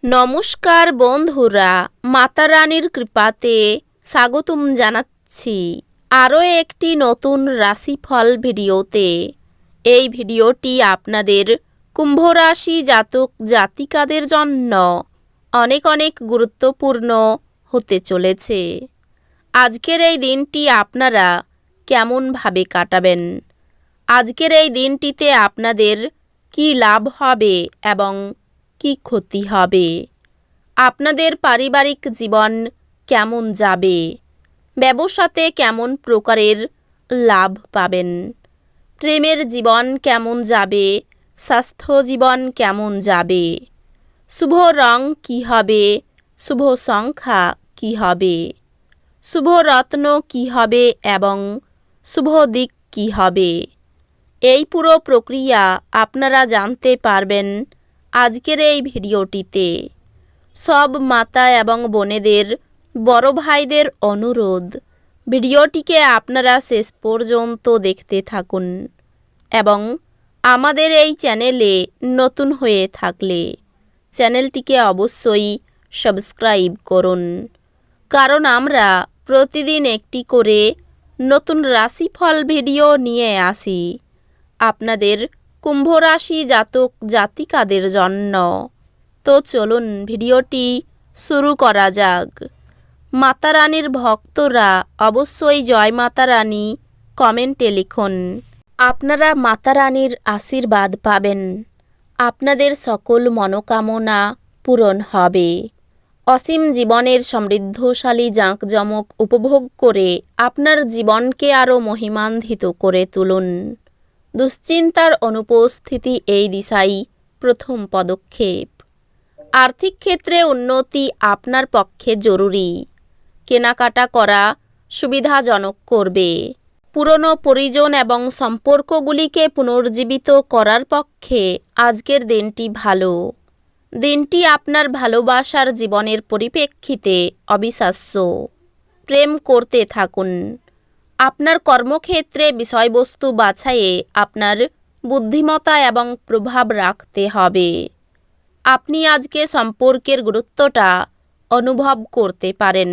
নমস্কার বন্ধুরা, মাতা রানীর কৃপাতে স্বাগতম জানাচ্ছি আরও একটি নতুন রাশিফল ভিডিওতে। এই ভিডিওটি আপনাদের কুম্ভ রাশি জাতক জাতিকাদের জন্য অনেক অনেক গুরুত্বপূর্ণ হতে চলেছে। আজকের এই দিনটি আপনারা কেমনভাবে কাটাবেন, আজকের এই দিনটিতে আপনাদের কি লাভ হবে এবং কি ক্ষতি হবে, আপনাদের পারিবারিক জীবন কেমন যাবে, ব্যবসাতে কেমন প্রকারের লাভ পাবেন, প্রেমের জীবন কেমন যাবে, স্বাস্থ্য জীবন কেমন যাবে, শুভ রং কি হবে, শুভ সংখ্যা কি হবে, শুভ রত্ন কি হবে এবং শুভ দিক কি হবে, এই পুরো প্রক্রিয়া আপনারা জানতে পারবেন আজকের এই ভিডিওটিতে। সব মাতা এবং বোনেদের, বড় ভাইদের অনুরোধ, ভিডিওটিকে আপনারা শেষ পর্যন্ত দেখতে থাকুন এবং আমাদের এই চ্যানেলে নতুন হয়ে থাকলে চ্যানেলটিকে অবশ্যই সাবস্ক্রাইব করুন, কারণ আমরা প্রতিদিন একটি করে নতুন রাশিফল ভিডিও নিয়ে আসি আপনাদের কুম্ভ রাশি জাতক জাতিকাদের জন্য। তো চলুন ভিডিওটি শুরু করা যাক। মাতা রানীর ভক্তরা অবশ্যই জয় মাতা রানী কমেন্টে লিখুন। আপনারা মাতা রানীর আশীর্বাদ পাবেন, আপনাদের সকল মনোকামনা পূরণ হবে। অসীম জীবনের সমৃদ্ধশালী জাঁকজমক উপভোগ করে আপনার জীবনকে আরও মহিমান্বিত করে তুলুন। দুশ্চিন্তার অনুপস্থিতি এই দিশাই প্রথম পদক্ষেপ। আর্থিক ক্ষেত্রে উন্নতি আপনার পক্ষে জরুরি, কেনাকাটা করা সুবিধাজনক করবে। পুরনো পরিজন এবং সম্পর্কগুলিকে পুনর্জীবিত করার পক্ষে আজকের দিনটি ভালো। দিনটি আপনার ভালোবাসার জীবনের পরিপ্রেক্ষিতে অবিশ্বাস্য। প্রেম করতে থাকুন। আপনার কর্মক্ষেত্রে বিষয়বস্তু বাছাইয়ে আপনার বুদ্ধিমত্তা এবং প্রভাব রাখতে হবে। আপনি আজকে সম্পর্কের গুরুত্বটা অনুভব করতে পারেন,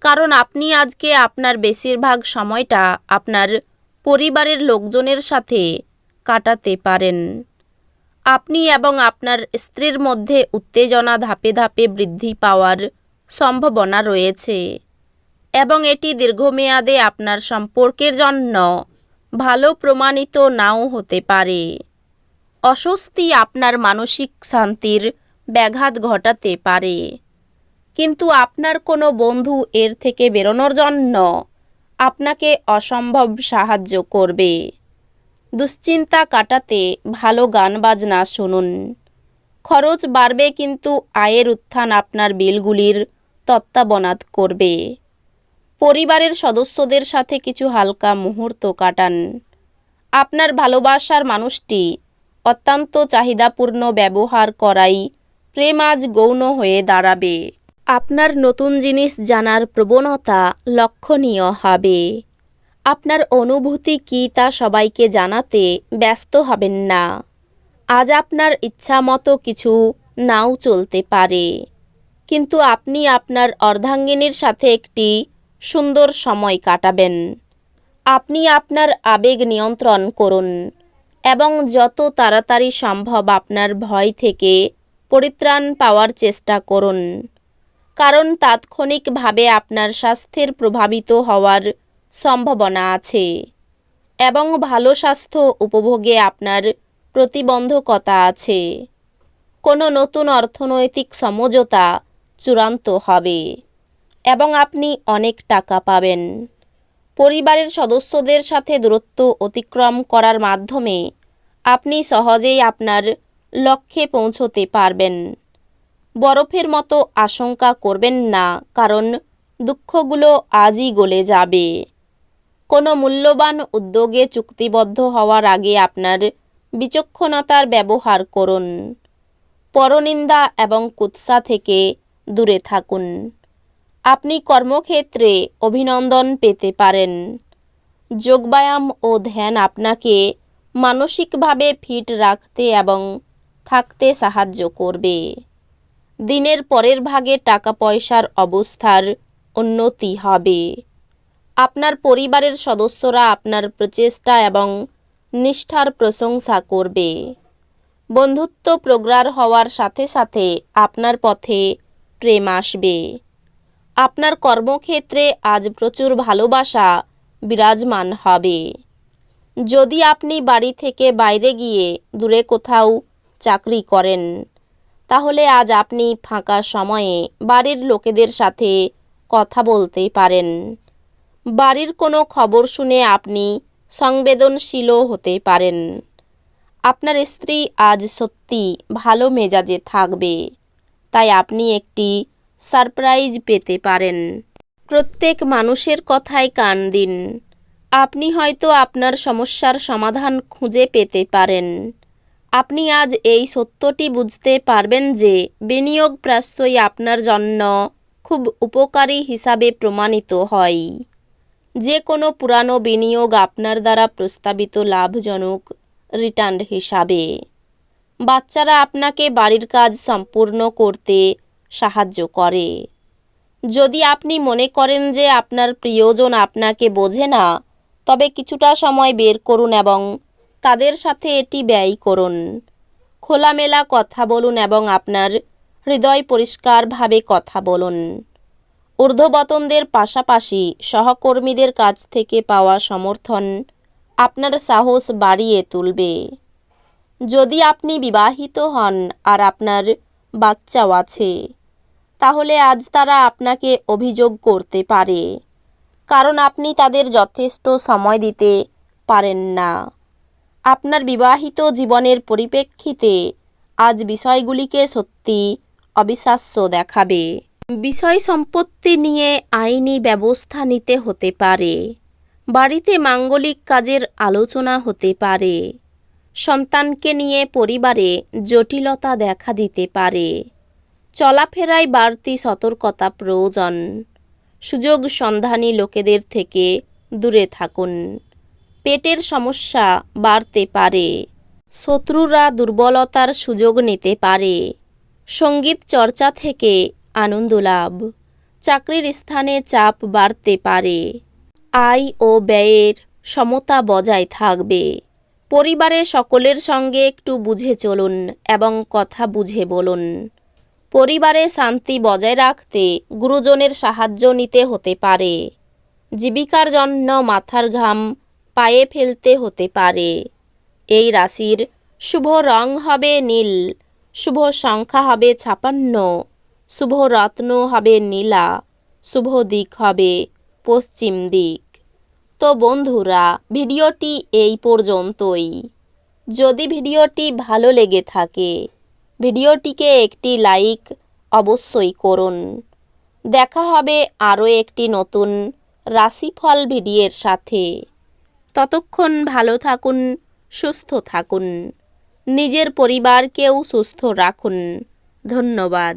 কারণ আপনি আজকে আপনার বেশিরভাগ সময়টা আপনার পরিবারের লোকজনের সাথে কাটাতে পারেন। আপনি এবং আপনার স্ত্রীর মধ্যে উত্তেজনা ধাপে ধাপে বৃদ্ধি পাওয়ার সম্ভাবনা রয়েছে এবং এটি দীর্ঘমেয়াদে আপনার সম্পর্কের জন্য ভালো প্রমাণিত নাও হতে পারে। অস্বস্তি আপনার মানসিক শান্তির ব্যাঘাত ঘটাতে পারে, কিন্তু আপনার কোনো বন্ধু এর থেকে বেরোনোর জন্য আপনাকে অসম্ভব সাহায্য করবে। দুশ্চিন্তা কাটাতে ভালো গান বাজনা শুনুন। খরচ বাড়বে, কিন্তু আয়ের উত্থান আপনার বিলগুলির তত্ত্বাবধান করবে। পরিবারের সদস্যদের সাথে কিছু হালকা মুহূর্ত কাটান। আপনার ভালোবাসার মানুষটি অত্যন্ত চাহিদাপূর্ণ ব্যবহার করাই প্রেম আজ গৌণ হয়ে দাঁড়াবে। আপনার নতুন জিনিস জানার প্রবণতা লক্ষণীয় হবে। আপনার অনুভূতি কী তা সবাইকে জানাতে ব্যস্ত হবেন না। আজ আপনার ইচ্ছা মতো কিছু নাও চলতে পারে, কিন্তু আপনি আপনার অর্ধাঙ্গিনীর সাথে একটি সুন্দর সময় কাটাবেন। আপনি আপনার আবেগ নিয়ন্ত্রণ করুন এবং যত তাড়াতাড়ি সম্ভব আপনার ভয় থেকে পরিত্রাণ পাওয়ার চেষ্টা করুন, কারণ তাৎক্ষণিকভাবে আপনার স্বাস্থ্যের প্রভাবিত হওয়ার সম্ভাবনা আছে এবং ভালো স্বাস্থ্য উপভোগে আপনার প্রতিবন্ধকতা আছে। কোনো নতুন অর্থনৈতিক সমঝোতা চূড়ান্ত হবে এবং আপনি অনেক টাকা পাবেন। পরিবারের সদস্যদের সাথে দূরত্ব অতিক্রম করার মাধ্যমে আপনি সহজেই আপনার লক্ষ্যে পৌঁছতে পারবেন। বরফের মতো আশঙ্কা করবেন না, কারণ দুঃখগুলো আজই গলে যাবে। কোনো মূল্যবান উদ্যোগে চুক্তিবদ্ধ হওয়ার আগে আপনার বিচক্ষণতার ব্যবহার করুন। পরনিন্দা এবং কুৎসা থেকে দূরে থাকুন। আপনি কর্মক্ষেত্রে অভিনন্দন পেতে পারেন। যোগব্যায়াম ও ধ্যান আপনাকে মানসিকভাবে ফিট রাখতে এবং থাকতে সাহায্য করবে। দিনের পরের ভাগে টাকা পয়সার অবস্থার উন্নতি হবে। আপনার পরিবারের সদস্যরা আপনার প্রচেষ্টা এবং নিষ্ঠার প্রশংসা করবে। বন্ধুত্ব প্রগাঢ় হওয়ার সাথে সাথে আপনার পথে প্রেম আসবে। আপনার কর্মক্ষেত্রে আজ প্রচুর ভালোবাসা বিরাজমান হবে। যদি আপনি বাড়ি থেকে বাইরে গিয়ে দূরে কোথাও চাকরি করেন, তাহলে আজ আপনি ফাঁকা সময়ে বাড়ির লোকেদের সাথে কথা বলতে পারেন। বাড়ির কোনো খবর শুনে আপনি সংবেদনশীলও হতে পারেন। আপনার স্ত্রী আজ সত্যি ভালো মেজাজে থাকবে, তাই আপনি একটি সারপ্রাইজ পেতে পারেন। প্রত্যেক মানুষের কথায় কান দিন। আপনি হয়তো আপনার সমস্যার সমাধান খুঁজে পেতে পারেন। আপনি আজ এই সত্যটি বুঝতে পারবেন যে বিনিয়োগ প্রায়শই আপনার জন্য খুব উপকারী হিসাবে প্রমাণিত হয়। যে কোনো পুরানো বিনিয়োগ আপনার দ্বারা প্রস্তাবিত লাভজনক রিটার্ন হিসাবে। বাচ্চারা আপনাকে বাড়ির কাজ সম্পূর্ণ করতে সাহায্য করে। যদি আপনি মনে করেন যে আপনার প্রিয়জন আপনাকে বোঝে না, তবে কিছুটা সময় বের করুন এবং তাদের সাথে এটি ব্যয় করুন। খোলামেলা কথা বলুন এবং আপনার হৃদয় পরিষ্কারভাবে কথা বলুন। ঊর্ধ্বতনদের পাশাপাশি সহকর্মীদের কাছ থেকে পাওয়া সমর্থন আপনার সাহস বাড়িয়ে তুলবে। যদি আপনি বিবাহিত হন আর আপনার বাচ্চাও আছে, তাহলে আজ তারা আপনাকে অভিযোগ করতে পারে, কারণ আপনি তাদের যথেষ্ট সময় দিতে পারেন না। আপনার বিবাহিত জীবনের পরিপ্রেক্ষিতে আজ বিষয়গুলিকে সত্যি অবিশ্বাস্য দেখাবে। বিষয় সম্পত্তি নিয়ে আইনি ব্যবস্থা নিতে হতে পারে। বাড়িতে মাঙ্গলিক কাজের আলোচনা হতে পারে। সন্তানকে নিয়ে পরিবারে জটিলতা দেখা দিতে পারে। চলাফেরায় বাড়তি সতর্কতা প্রয়োজন। সুযোগ সন্ধানী লোকেদের থেকে দূরে থাকুন। পেটের সমস্যা বাড়তে পারে। শত্রুরা দুর্বলতার সুযোগ নিতে পারে। সঙ্গীত চর্চা থেকে আনন্দ লাভ। চাকরির স্থানে চাপ বাড়তে পারে। আয় ও ব্যয়ের সমতা বজায় থাকবে। পরিবারের সকলের সঙ্গে একটু বুঝে চলুন এবং কথা বুঝে বলুন। পরিবারে শান্তি বজায় রাখতে গুরুজনের সাহায্য নিতে হতে পারে। জীবিকার জন্য মাথার ঘাম পায়ে ফেলতে হতে পারে। এই রাশির শুভ রং হবে নীল, শুভ সংখ্যা হবে 56, শুভ রত্ন হবে নীলা, শুভ দিক হবে পশ্চিম দিক। তো বন্ধুরা, ভিডিওটি এই পর্যন্তই। যদি ভিডিওটি ভালো লেগে থাকে, ভিডিওটিকে একটি লাইক অবশ্যই করুন। দেখা হবে আরও একটি নতুন রাশিফল ভিডিওর সাথে। ততক্ষণ ভালো থাকুন, সুস্থ থাকুন, নিজের পরিবারকেও সুস্থ রাখুন। ধন্যবাদ।